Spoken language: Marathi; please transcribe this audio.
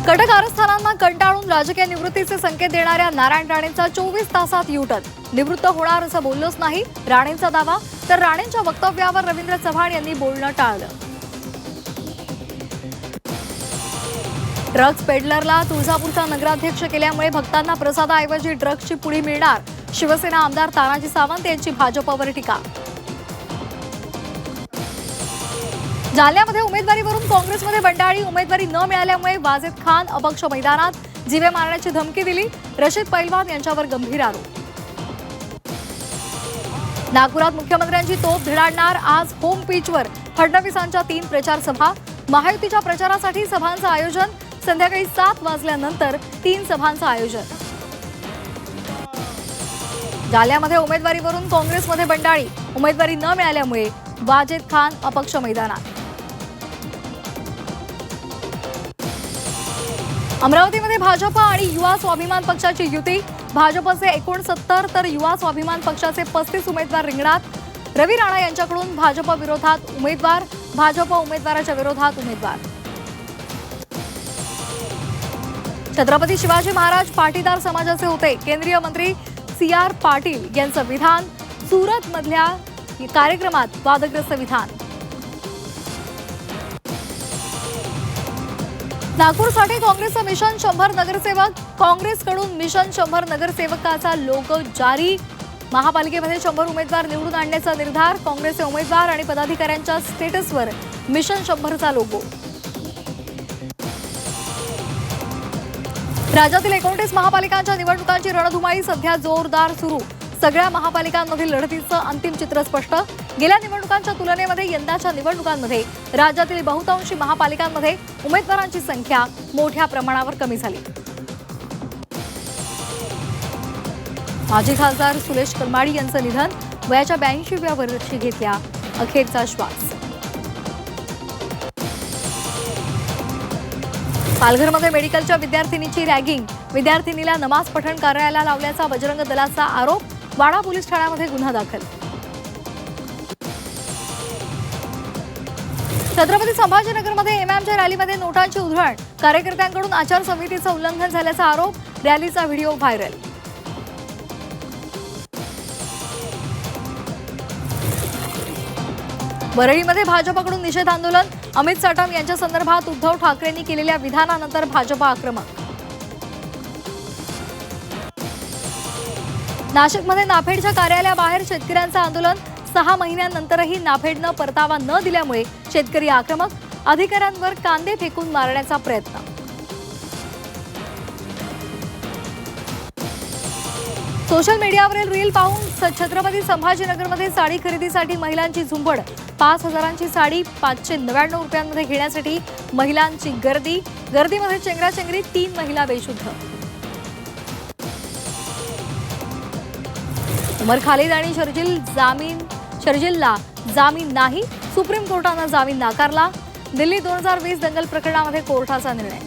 कटक कारस्थानांना कंटाळून राजकीय निवृत्तीचे संकेत देणाऱ्या नारायण राणेंचा 24 तासात युटर्न. निवृत्त होणार असं बोललोच नाही राणेंचा दावा. तर राणेंच्या वक्तव्यावर रवींद्र चव्हाण यांनी बोलणं टाळलं. ड्रग्ज पेडलरला तुळजापूरचा नगराध्यक्ष केल्यामुळे भक्तांना प्रसादाऐवजी ड्रग्जची पुडी मिळणार. शिवसेना आमदार तानाजी सावंत यांची भाजपवर टीका. जालन्यामध्ये उमेदवारीवरून काँग्रेसमध्ये बंडाळी. उमेदवारी न मिळाल्यामुळे वाजेद खान अपक्ष मैदानात. जीवे मारण्याची धमकी दिली. रशीद पैलवान यांच्यावर गंभीर आरोप. नागपुरात मुख्यमंत्र्यांची तोफ धिडाडणार. आज होम पिचवर फडणवीसांच्या 3 प्रचार सभा. महायुतीच्या प्रचारासाठी सभांचं आयोजन. संध्याकाळी 7 वाजल्यानंतर 3 सभांचं आयोजन. जालन्यामध्ये उमेदवारीवरून काँग्रेसमध्ये बंडाळी. उमेदवारी न मिळाल्यामुळे वाजेद खान अपक्ष मैदानात. अमरावतीमध्ये भाजप आणि युवा स्वाभिमान पक्षाची युती. भाजपचे 69 तर युवा स्वाभिमान पक्षाचे 35 उमेदवार रिंगणात. रवी राणा यांच्याकडून भाजप विरोधात उमेदवार. भाजप उमेदवाराच्या विरोधात उमेदवार. छत्रपती शिवाजी महाराज पाटीदार समाजाचे होते. केंद्रीय मंत्री CR पाटील यांचं विधान. सुरतमधल्या कार्यक्रमात वादग्रस्त विधान. नागपूरसाठी काँग्रेसचं मिशन 100 नगरसेवक. काँग्रेसकडून मिशन 100 नगरसेवकाचा लोगो जारी. महापालिकेमध्ये 100 उमेदवार निवडून आणण्याचा निर्धार. काँग्रेसचे उमेदवार आणि पदाधिकाऱ्यांच्या स्टेटसवर मिशन 100चा लोगो. राज्यातील 29 महापालिकांच्या निवडणुकांची रणधुमाळी सध्या जोरदार सुरू. सगळ्या महापालिकांमधील लढतीचं अंतिम चित्र स्पष्ट. गेल्या निवडणुकांच्या तुलनेमध्ये यंदाच्या निवडणुकांमध्ये राज्यातील बहुतांशी महापालिकांमध्ये उमेदवारांची संख्या मोठ्या प्रमाणावर कमी झाली. माजी खासदार सुरेश कलमाडी यांचं निधन. वयाच्या 82व्या वर्षी घेतल्या अखेरचा श्वास. पालघरमध्ये मेडिकलच्या विद्यार्थिनीची रॅगिंग. विद्यार्थिनीला नमाज पठण करायला लावल्याचा बजरंग दलाचा आरोप. वाडा पोलीस ठाण्यामध्ये गुन्हा दाखल. छत्रपती संभाजीनगरमध्ये एमआयएमच्या रॅलीमध्ये नोटांची उधळण. कार्यकर्त्यांकडून आचारसंहितेचं उल्लंघन झाल्याचा आरोप. रॅलीचा व्हिडिओ व्हायरल. वरळीमध्ये भाजपकडून निषेध आंदोलन. अमित साटम यांच्या संदर्भात उद्धव ठाकरेंनी केलेल्या विधानानंतर भाजप आक्रमक. नाशिकमध्ये नाफेडच्या कार्यालयाबाहेर शेतकऱ्यांचं आंदोलन. 6 महिन्यांनंतरही नाफेडनं परतावा न दिल्यामुळे शेतकरी आक्रमक. अधिकाऱ्यांवर कांदे फेकून मारण्याचा प्रयत्न. सोशल मीडियावरील रील पाहून छत्रपती संभाजीनगरमध्ये साडी खरेदीसाठी महिलांची झुंबड. 5,000ची साडी 599 रुपयांमध्ये घेण्यासाठी महिलांची गर्दी. गर्दीमध्ये चेंगराचेंगरी. 3 महिला बेशुद्ध. उमर खालिद आणि शर्जीलला जामीन नाही. सुप्रीम कोर्टानं जामीन नाकारला. दिल्ली 2020 दंगल प्रकरणामध्ये कोर्टाचा निर्णय.